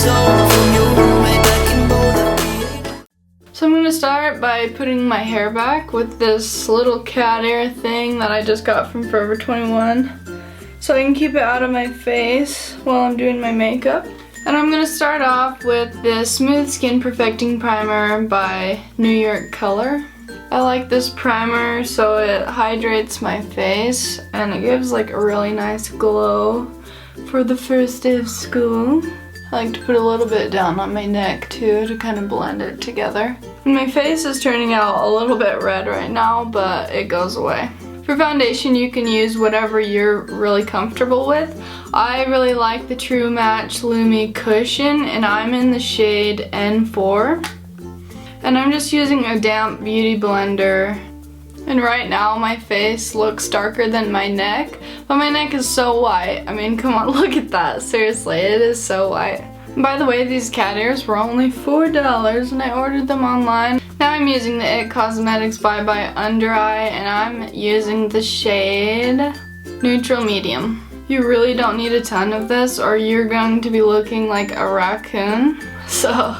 So I'm going to start by putting my hair back with this little cat ear thing that I just got from Forever 21. So I can keep it out of my face while I'm doing my makeup. And I'm going to start off with this Smooth Skin Perfecting Primer by New York Color. I like this primer so it hydrates my face and it gives like a really nice glow for the first day of school. I like to put a little bit down on my neck too to kind of blend it together. And my face is turning out a little bit red right now, but it goes away. For foundation, you can use whatever you're really comfortable with. I really like the True Match Lumi Cushion, and I'm in the shade N4. And I'm just using a damp beauty blender. And right now my face looks darker than my neck, but my neck is so white. I mean, come on, look at that. Seriously, it is so white. And by the way, these cat ears were only $4 and I ordered them online. Now I'm using the IT Cosmetics Bye Bye Under Eye, and I'm using the shade Neutral Medium. You really don't need a ton of this or you're going to be looking like a raccoon. So,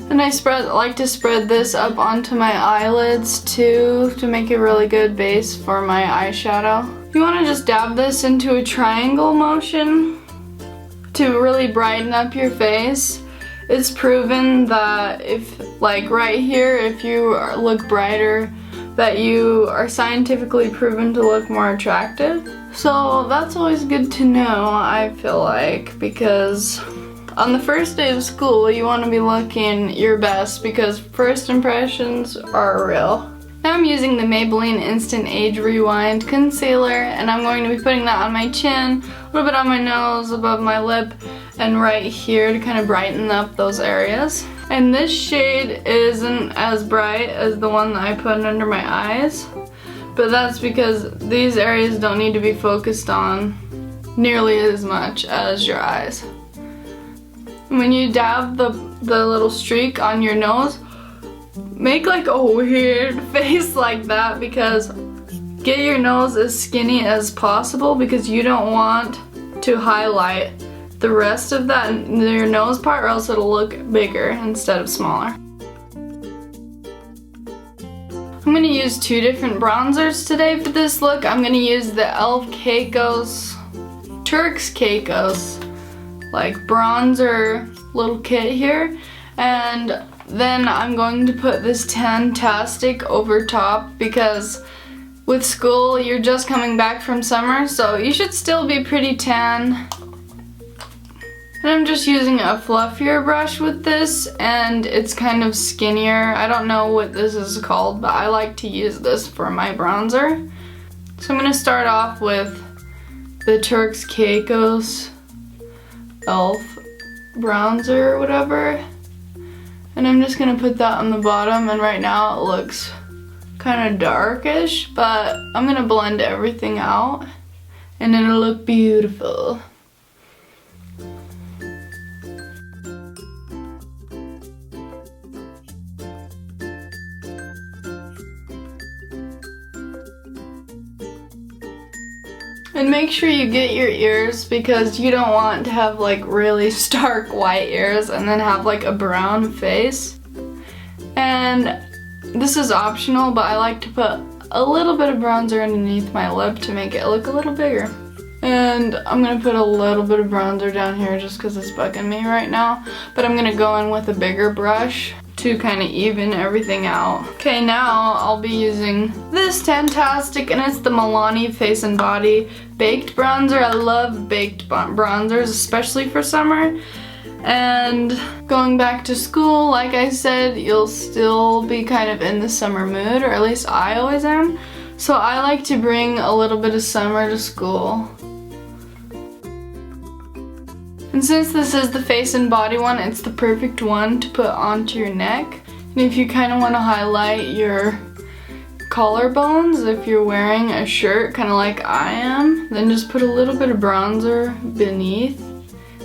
and I like to spread this up onto my eyelids too to make a really good base for my eyeshadow. You want to just dab this into a triangle motion to really brighten up your face. It's proven that if, like right here, if you look brighter, that you are scientifically proven to look more attractive. So that's always good to know, I feel like, because on the first day of school, you want to be looking your best because first impressions are real. Now I'm using the Maybelline Instant Age Rewind Concealer, and I'm going to be putting that on my chin, a little bit on my nose, above my lip, and right here to kind of brighten up those areas. And this shade isn't as bright as the one that I put under my eyes, but that's because these areas don't need to be focused on nearly as much as your eyes. When you dab the little streak on your nose, make like a weird face like that, because get your nose as skinny as possible because you don't want to highlight the rest of that in your nose part or else it'll look bigger instead of smaller. I'm going to use two different bronzers today for this look. I'm going to use the e.l.f. Turks Caicos like bronzer little kit here, and then I'm going to put this Tantastic over top because with school you're just coming back from summer, so you should still be pretty tan. And I'm just using a fluffier brush with this, and it's kind of skinnier. I don't know what this is called, but I like to use this for my bronzer. So I'm going to start off with the Turks Caicos e.l.f. bronzer or whatever. And I'm just going to put that on the bottom, and right now it looks kind of darkish, but I'm going to blend everything out and it'll look beautiful. And make sure you get your ears because you don't want to have like really stark white ears and then have like a brown face. And this is optional, but I like to put a little bit of bronzer underneath my lip to make it look a little bigger. And I'm going to put a little bit of bronzer down here just because it's bugging me right now. But I'm going to go in with a bigger brush to kind of even everything out. Okay, now I'll be using this Tantastic, and it's the Milani Face and Body Baked Bronzer. I love baked bronzers, especially for summer. And going back to school, like I said, you'll still be kind of in the summer mood, or at least I always am. So I like to bring a little bit of summer to school. And since this is the face and body one, it's the perfect one to put onto your neck. And if you kind of want to highlight your collarbones, if you're wearing a shirt kind of like I am, then just put a little bit of bronzer beneath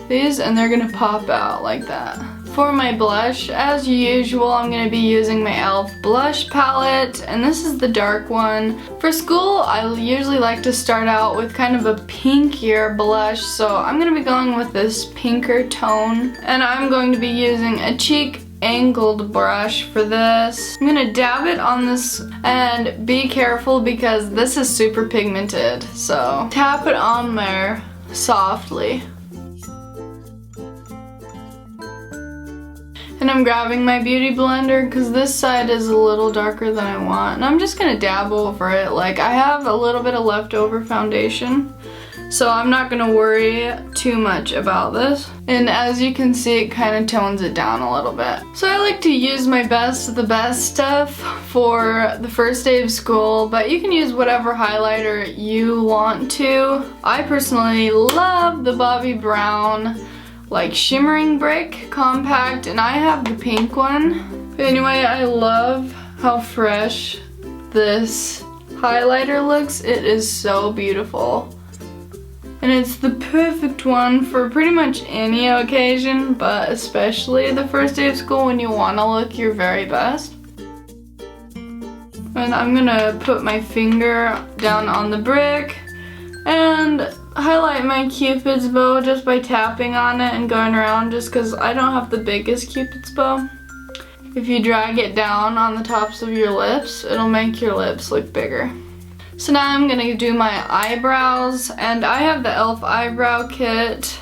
these and they're going to pop out like that. For my blush, as usual, I'm going to be using my e.l.f. blush palette, and this is the dark one. For school, I usually like to start out with kind of a pinkier blush, so I'm going to be going with this pinker tone, and I'm going to be using a cheek angled brush for this. I'm going to dab it on this, and be careful because this is super pigmented, so tap it on there softly. And I'm grabbing my beauty blender because this side is a little darker than I want. And I'm just going to dab over it. Like, I have a little bit of leftover foundation, so I'm not going to worry too much about this. And as you can see, it kind of tones it down a little bit. So I like to use my best of the best stuff for the first day of school, but you can use whatever highlighter you want to. I personally love the Bobbi Brown like shimmering brick compact, and I have the pink one. But anyway, I love how fresh this highlighter looks. It is so beautiful. And it's the perfect one for pretty much any occasion, but especially the first day of school when you want to look your very best. And I'm gonna put my finger down on the brick and highlight my Cupid's bow just by tapping on it and going around, just because I don't have the biggest Cupid's bow. If you drag it down on the tops of your lips, it'll make your lips look bigger. So now I'm gonna do my eyebrows, and I have the e.l.f. eyebrow kit.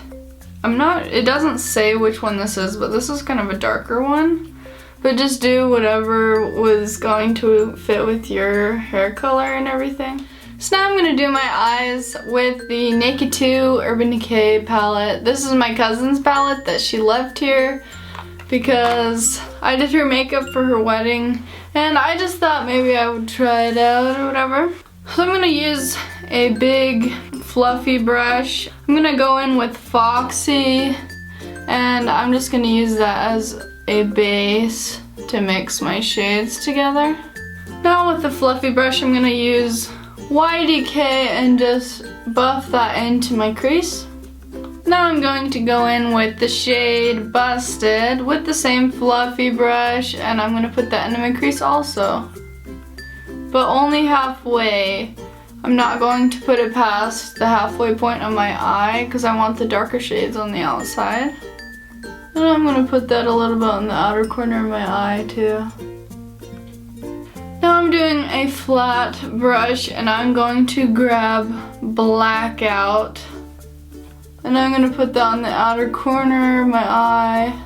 It doesn't say which one this is, but this is kind of a darker one. But just do whatever was going to fit with your hair color and everything. So now I'm going to do my eyes with the Naked 2 Urban Decay palette. This is my cousin's palette that she left here because I did her makeup for her wedding, and I just thought maybe I would try it out or whatever. So I'm going to use a big fluffy brush. I'm going to go in with Foxy, and I'm just going to use that as a base to mix my shades together. Now with the fluffy brush, I'm going to use YDK and just buff that into my crease. Now I'm going to go in with the shade Busted with the same fluffy brush, and I'm going to put that into my crease also. But only halfway. I'm not going to put it past the halfway point of my eye because I want the darker shades on the outside. And I'm going to put that a little bit on the outer corner of my eye too. Now I'm doing a flat brush, and I'm going to grab Blackout, and I'm going to put that on the outer corner of my eye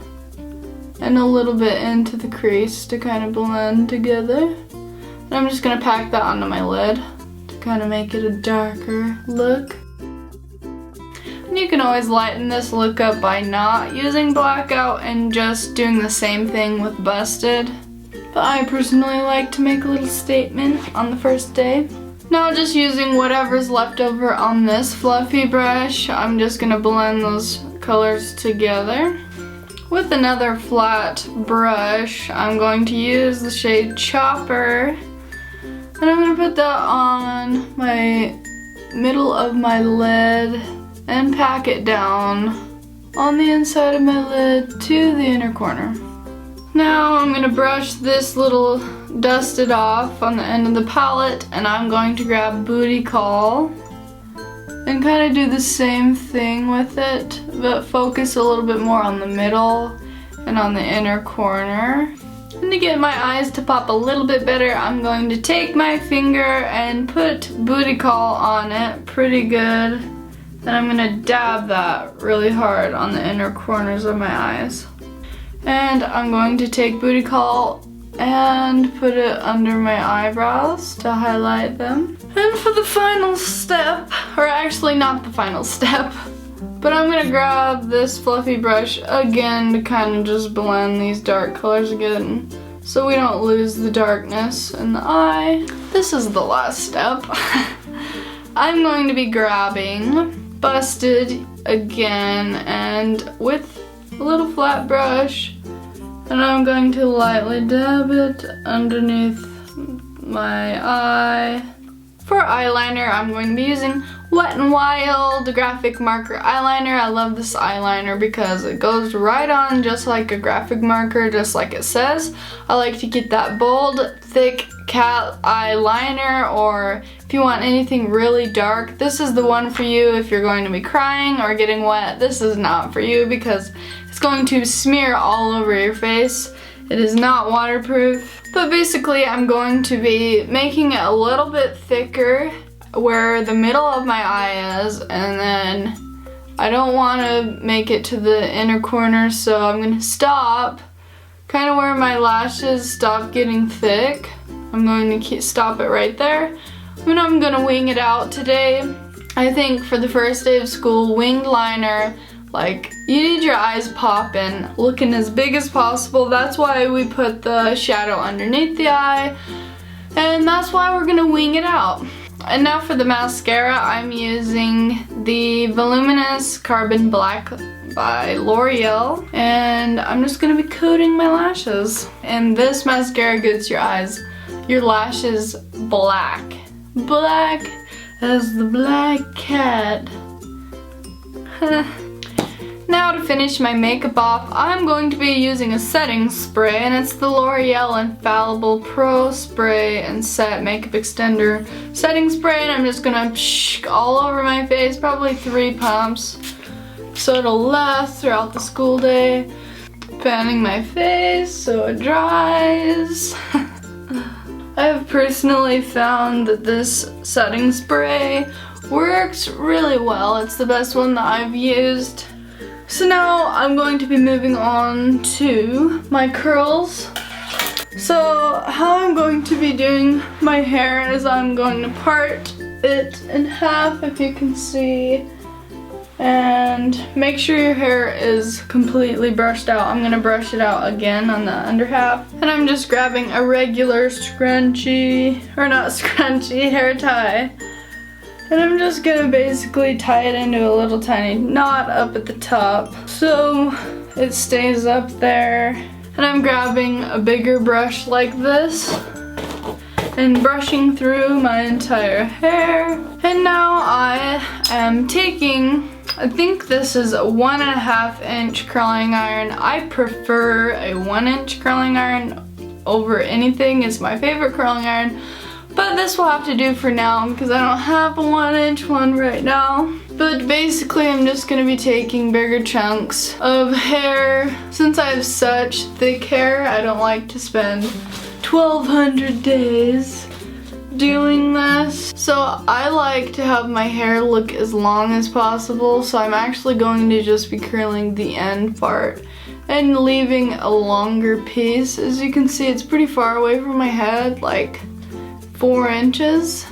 and a little bit into the crease to kind of blend together. And I'm just going to pack that onto my lid to kind of make it a darker look. And you can always lighten this look up by not using Blackout and just doing the same thing with Busted. But I personally like to make a little statement on the first day. Now just using whatever's left over on this fluffy brush, I'm just going to blend those colors together. With another flat brush, I'm going to use the shade Chopper, and I'm going to put that on my middle of my lid and pack it down on the inside of my lid to the inner corner. Now I'm going to brush this little dusted off on the end of the palette, and I'm going to grab Booty Call and kind of do the same thing with it, but focus a little bit more on the middle and on the inner corner. And to get my eyes to pop a little bit better, I'm going to take my finger and put Booty Call on it pretty good. Then I'm going to dab that really hard on the inner corners of my eyes. And I'm going to take Booty Call and put it under my eyebrows to highlight them. And for the final step, or actually not the final step, but I'm going to grab this fluffy brush again to kind of just blend these dark colors again so we don't lose the darkness in the eye. This is the last step. I'm going to be grabbing Busted again, and with a little flat brush, and I'm going to lightly dab it underneath my eye. For eyeliner, I'm going to be using Wet n Wild graphic marker eyeliner. I love this eyeliner because it goes right on just like a graphic marker, just like it says. I like to get that bold, thick cat eyeliner, or if you want anything really dark, this is the one for you. If you're going to be crying or getting wet, this is not for you because it's going to smear all over your face. It is not waterproof. But basically, I'm going to be making it a little bit thicker where the middle of my eye is, and then I don't want to make it to the inner corner, so I'm going to stop kind of where my lashes stop getting thick. I'm going to stop it right there, and I'm going to wing it out today. I think for the first day of school, winged liner, like, you need your eyes popping, looking as big as possible. That's why we put the shadow underneath the eye, and that's why we're going to wing it out. And now for the mascara, I'm using the Voluminous Carbon Black by L'Oreal, and I'm just going to be coating my lashes. And this mascara gets your lashes black. Black as the black cat. Now to finish my makeup off, I'm going to be using a setting spray, and it's the L'Oreal Infallible Pro Spray and Set Makeup Extender Setting Spray, and I'm just gonna all over my face, probably 3 pumps, so it'll last throughout the school day. Fanning my face so it dries. I have personally found that this setting spray works really well. It's the best one that I've used. So now I'm going to be moving on to my curls. So how I'm going to be doing my hair is I'm going to part it in half, if you can see, and make sure your hair is completely brushed out. I'm gonna brush it out again on the under half, and I'm just grabbing a regular scrunchie, or not scrunchie, hair tie. And I'm just gonna basically tie it into a little tiny knot up at the top so it stays up there. And I'm grabbing a bigger brush like this and brushing through my entire hair. And now I am taking, I think this is a 1.5 inch curling iron. I prefer a 1 inch curling iron over anything. It's my favorite curling iron. But this will have to do for now because I don't have a 1 inch one right now. But basically I'm just going to be taking bigger chunks of hair. Since I have such thick hair, I don't like to spend 1,200 days doing this. So I like to have my hair look as long as possible. So I'm actually going to just be curling the end part and leaving a longer piece. As you can see, it's pretty far away from my head, like 4 inches,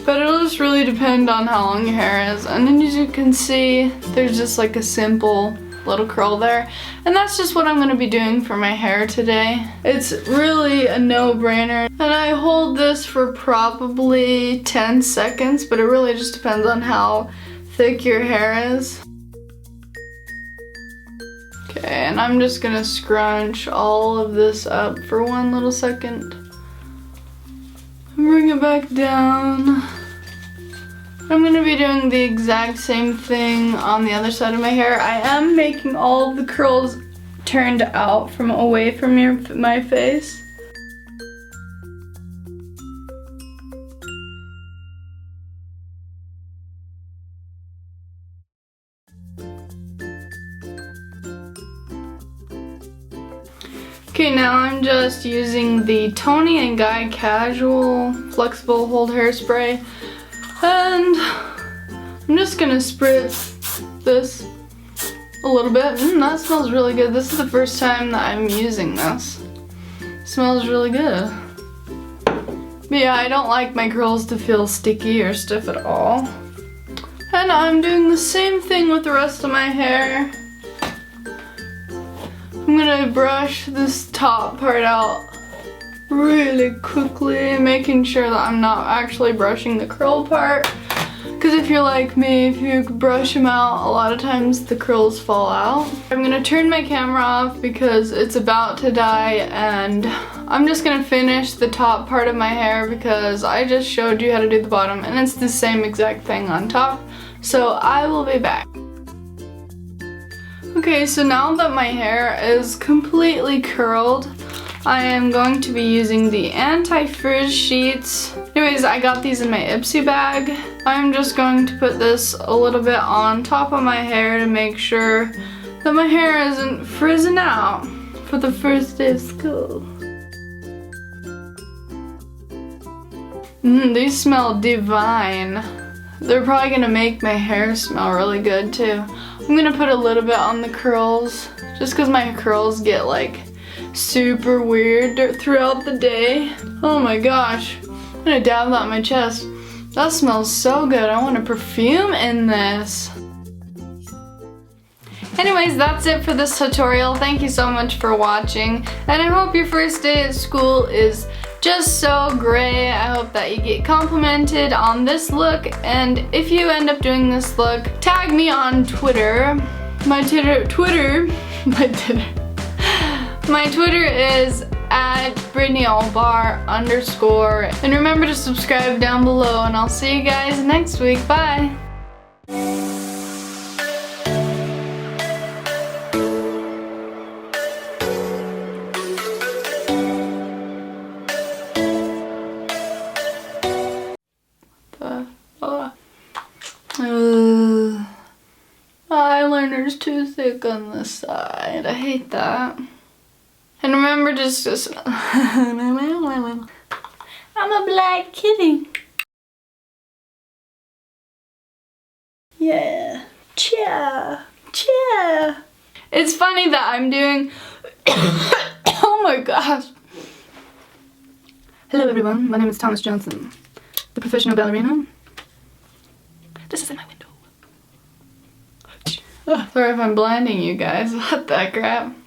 but it'll just really depend on how long your hair is. And then as you can see, there's just like a simple little curl there, and that's just what I'm going to be doing for my hair today. It's really a no-brainer, and I hold this for probably 10 seconds, but it really just depends on how thick your hair is. Okay, and I'm just gonna scrunch all of this up for 1 little second. Bring it back down. I'm going to be doing the exact same thing on the other side of my hair. I am making all of the curls turned out from away from my face. Okay, now I'm just using the Toni & Guy Casual Flexible Hold Hairspray, and I'm just gonna spritz this a little bit. That smells really good. This is the first time that I'm using this. It smells really good. But yeah, I don't like my curls to feel sticky or stiff at all. And I'm doing the same thing with the rest of my hair. I'm gonna brush this top part out really quickly, making sure that I'm not actually brushing the curl part. Because if you're like me, if you brush them out, a lot of times the curls fall out. I'm gonna turn my camera off because it's about to die, and I'm just gonna finish the top part of my hair because I just showed you how to do the bottom and it's the same exact thing on top. So I will be back. Okay, so now that my hair is completely curled, I am going to be using the anti-frizz sheets. Anyways, I got these in my Ipsy bag. I'm just going to put this a little bit on top of my hair to make sure that my hair isn't frizzing out for the first day of school. These smell divine. They're probably gonna make my hair smell really good too. I'm gonna put a little bit on the curls, just because my curls get like super weird throughout the day. Oh my gosh, I'm gonna dab that on my chest. That smells so good. I want a perfume in this. Anyways, that's it for this tutorial. Thank you so much for watching, and I hope your first day at school is just so great. I hope that you get complimented on this look, and if you end up doing this look, tag me on Twitter. My Twitter is @brittanyobarr_, and remember to subscribe down below, and I'll see you guys next week. Bye. Eyeliner's too thick on this side. I hate that. And remember, just I'm a black kitty. Yeah. Chia. Chia. It's funny that I'm doing oh my gosh. Hello everyone, my name is Thomas Johnson, the professional ballerina. This is in my window. Sorry if I'm blinding you guys. What the crap?